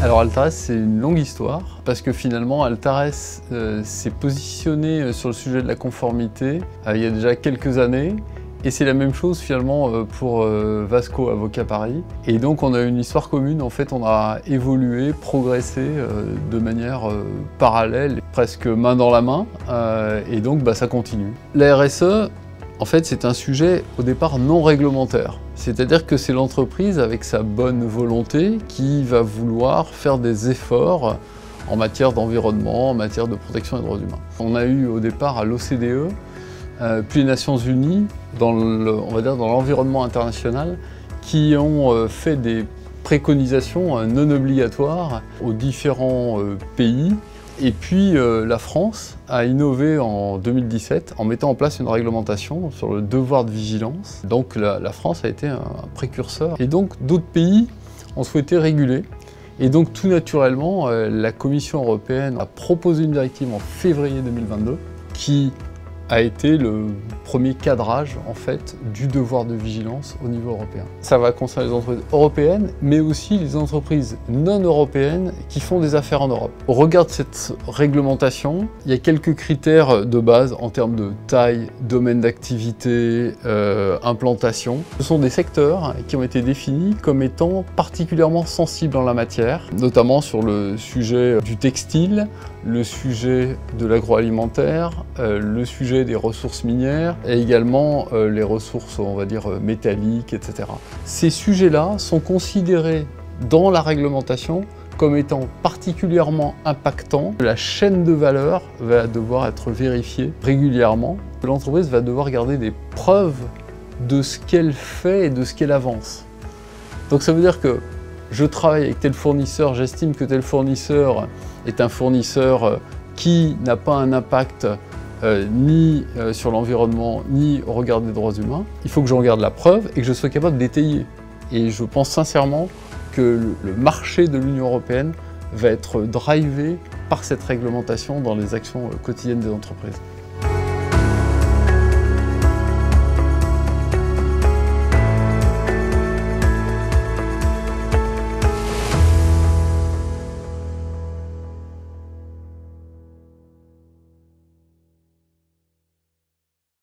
Alors Altares, c'est une longue histoire, parce que finalement Altares s'est positionné sur le sujet de la conformité il y a déjà quelques années, et c'est la même chose finalement pour Vasco Avocat Paris. Et donc on a une histoire commune, en fait on a évolué, progressé de manière parallèle, presque main dans la main, et donc ça continue. La RSE, en fait c'est un sujet au départ non réglementaire. C'est-à-dire que c'est l'entreprise avec sa bonne volonté qui va vouloir faire des efforts en matière d'environnement, en matière de protection des droits humains. On a eu au départ à l'OCDE, puis les Nations Unies, on va dire dans l'environnement international, qui ont fait des préconisations non obligatoires aux différents pays. Et puis la France a innové en 2017 en mettant en place une réglementation sur le devoir de vigilance. Donc la France a été un précurseur. Et donc d'autres pays ont souhaité réguler. Et donc tout naturellement, la Commission européenne a proposé une directive en février 2022 qui a été le premier cadrage en fait du devoir de vigilance au niveau européen. Ça va concerner les entreprises européennes, mais aussi les entreprises non européennes qui font des affaires en Europe. Au regard de cette réglementation, il y a quelques critères de base en termes de taille, domaine d'activité, implantation. Ce sont des secteurs qui ont été définis comme étant particulièrement sensibles en la matière, notamment sur le sujet du textile, le sujet de l'agroalimentaire, le sujet des ressources minières et également les ressources, on va dire, métalliques, etc. Ces sujets-là sont considérés dans la réglementation comme étant particulièrement impactants. La chaîne de valeur va devoir être vérifiée régulièrement. L'entreprise va devoir garder des preuves de ce qu'elle fait et de ce qu'elle avance. Donc ça veut dire que je travaille avec tel fournisseur, j'estime que tel fournisseur est un fournisseur qui n'a pas un impact ni sur l'environnement, ni au regard des droits humains. Il faut que j'en garde la preuve et que je sois capable d'étayer. Et je pense sincèrement que le marché de l'Union européenne va être drivé par cette réglementation dans les actions quotidiennes des entreprises.